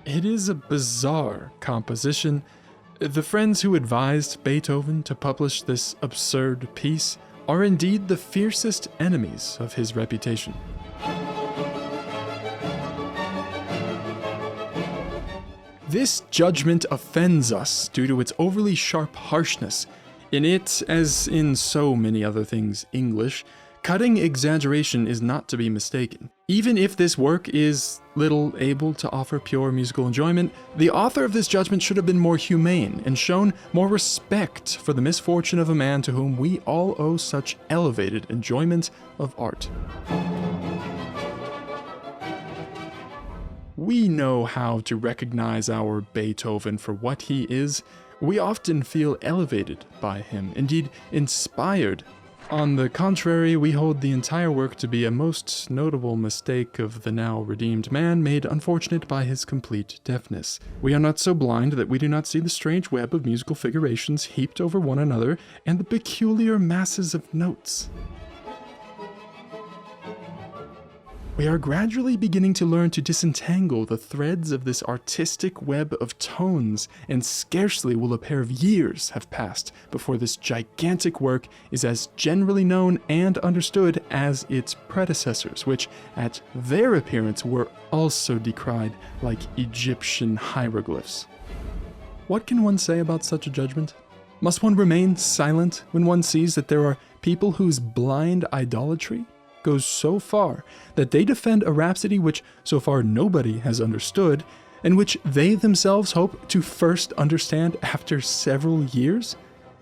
It is a bizarre composition. The friends who advised Beethoven to publish this absurd piece are indeed the fiercest enemies of his reputation. This judgment offends us due to its overly sharp harshness. In it, as in so many other things English, cutting exaggeration is not to be mistaken. Even if this work is little able to offer pure musical enjoyment, the author of this judgment should have been more humane and shown more respect for the misfortune of a man to whom we all owe such elevated enjoyment of art. We know how to recognize our Beethoven for what he is. We often feel elevated by him, indeed inspired. On the contrary, we hold the entire work to be a most notable mistake of the now redeemed man, made unfortunate by his complete deafness. We are not so blind that we do not see the strange web of musical figurations heaped over one another, and the peculiar masses of notes. We are gradually beginning to learn to disentangle the threads of this artistic web of tones, and scarcely will a pair of years have passed before this gigantic work is as generally known and understood as its predecessors, which, at their appearance, were also decried like Egyptian hieroglyphs. What can one say about such a judgment? Must one remain silent when one sees that there are people whose blind idolatry goes so far that they defend a rhapsody which so far nobody has understood, and which they themselves hope to first understand after several years?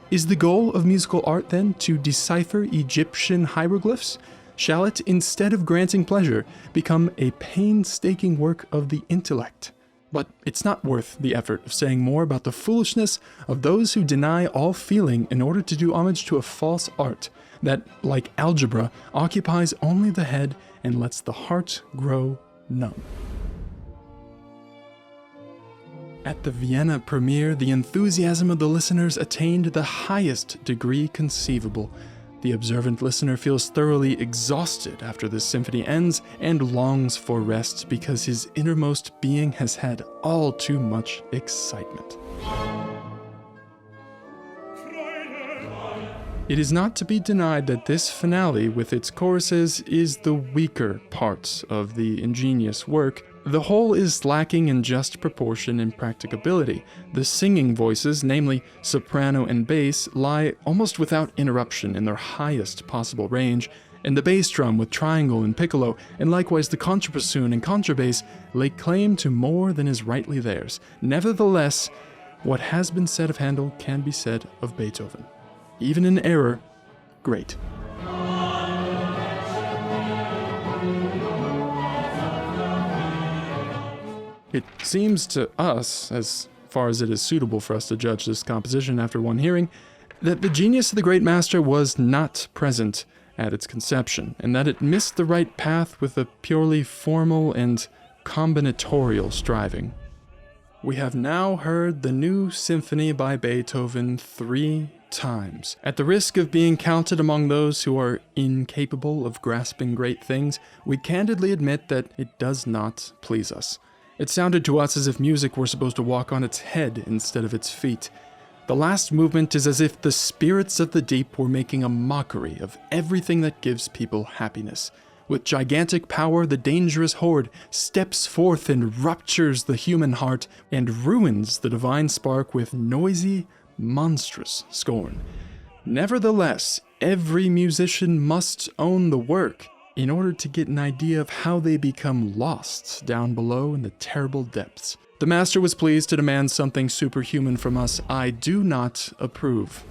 Is the goal of musical art then to decipher Egyptian hieroglyphs? Shall it, instead of granting pleasure, become a painstaking work of the intellect? But it's not worth the effort of saying more about the foolishness of those who deny all feeling in order to do homage to a false art that, like algebra, occupies only the head and lets the heart grow numb. At the Vienna premiere, the enthusiasm of the listeners attained the highest degree conceivable. The observant listener feels thoroughly exhausted after this symphony ends and longs for rest because his innermost being has had all too much excitement. It is not to be denied that this finale, with its choruses, is the weaker part of the ingenious work. The whole is lacking in just proportion and practicability. The singing voices, namely soprano and bass, lie almost without interruption in their highest possible range, and the bass drum with triangle and piccolo, and likewise the contrabassoon and contrabass, lay claim to more than is rightly theirs. Nevertheless, what has been said of Handel can be said of Beethoven. Even in error, great. It seems to us, as far as it is suitable for us to judge this composition after one hearing, that the genius of the great master was not present at its conception, and that it missed the right path with a purely formal and combinatorial striving. We have now heard the new symphony by Beethoven 3 times. At the risk of being counted among those who are incapable of grasping great things, we candidly admit that it does not please us. It sounded to us as if music were supposed to walk on its head instead of its feet. The last movement is as if the spirits of the deep were making a mockery of everything that gives people happiness. With gigantic power, the dangerous horde steps forth and ruptures the human heart and ruins the divine spark with noisy, monstrous scorn. Nevertheless, every musician must own the work in order to get an idea of how they become lost down below in the terrible depths. The master was pleased to demand something superhuman from us. I do not approve.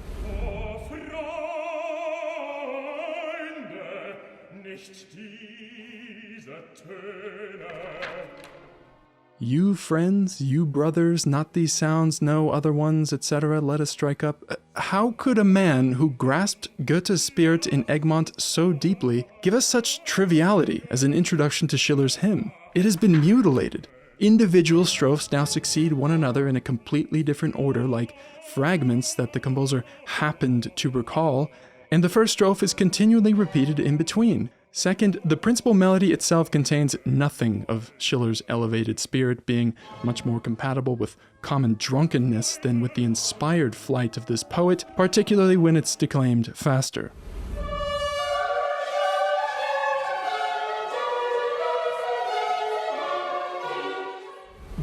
You friends, you brothers, not these sounds, no other ones, etc., let us strike up. How could a man who grasped Goethe's spirit in Egmont so deeply give us such triviality as an introduction to Schiller's hymn? It has been mutilated. Individual strophes now succeed one another in a completely different order, like fragments that the composer happened to recall, and the first strophe is continually repeated in between. Second, the principal melody itself contains nothing of Schiller's elevated spirit, being much more compatible with common drunkenness than with the inspired flight of this poet, particularly when it's declaimed faster.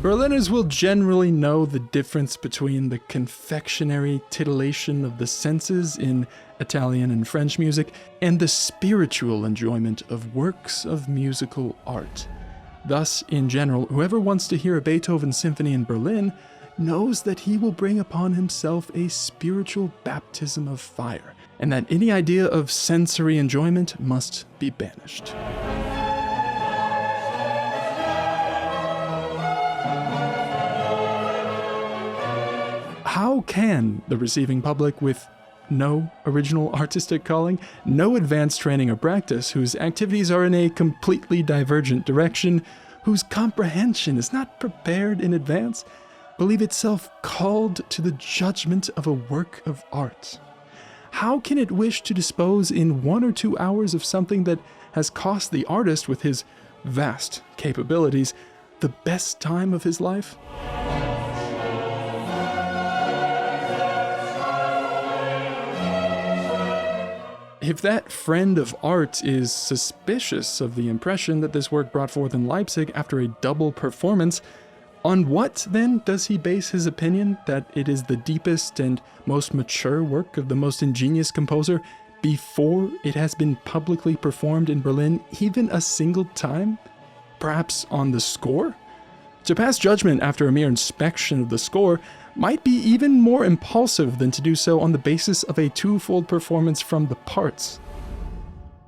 Berliners will generally know the difference between the confectionery titillation of the senses in Italian and French music and the spiritual enjoyment of works of musical art. Thus, in general, whoever wants to hear a Beethoven symphony in Berlin knows that he will bring upon himself a spiritual baptism of fire, and that any idea of sensory enjoyment must be banished. How can the receiving public, with no original artistic calling, no advanced training or practice, whose activities are in a completely divergent direction, whose comprehension is not prepared in advance, believe itself called to the judgment of a work of art? How can it wish to dispose in 1 or 2 hours of something that has cost the artist, with his vast capabilities, the best time of his life? If that friend of art is suspicious of the impression that this work brought forth in Leipzig after a double performance, on what then does he base his opinion that it is the deepest and most mature work of the most ingenious composer before it has been publicly performed in Berlin even a single time? Perhaps on the score? To pass judgment after a mere inspection of the score might be even more impulsive than to do so on the basis of a twofold performance from the parts.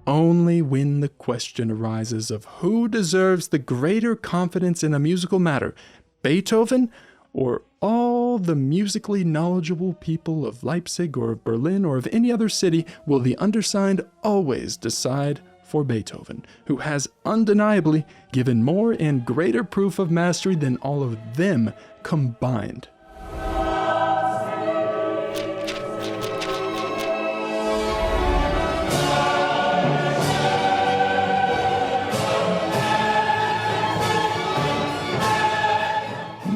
Only when the question arises of who deserves the greater confidence in a musical matter, Beethoven or all the musically knowledgeable people of Leipzig or of Berlin or of any other city, will the undersigned always decide for Beethoven, who has undeniably given more and greater proof of mastery than all of them combined.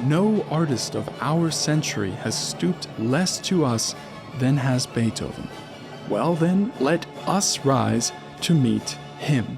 No artist of our century has stooped less to us than has Beethoven. Well then, let us rise to meet him.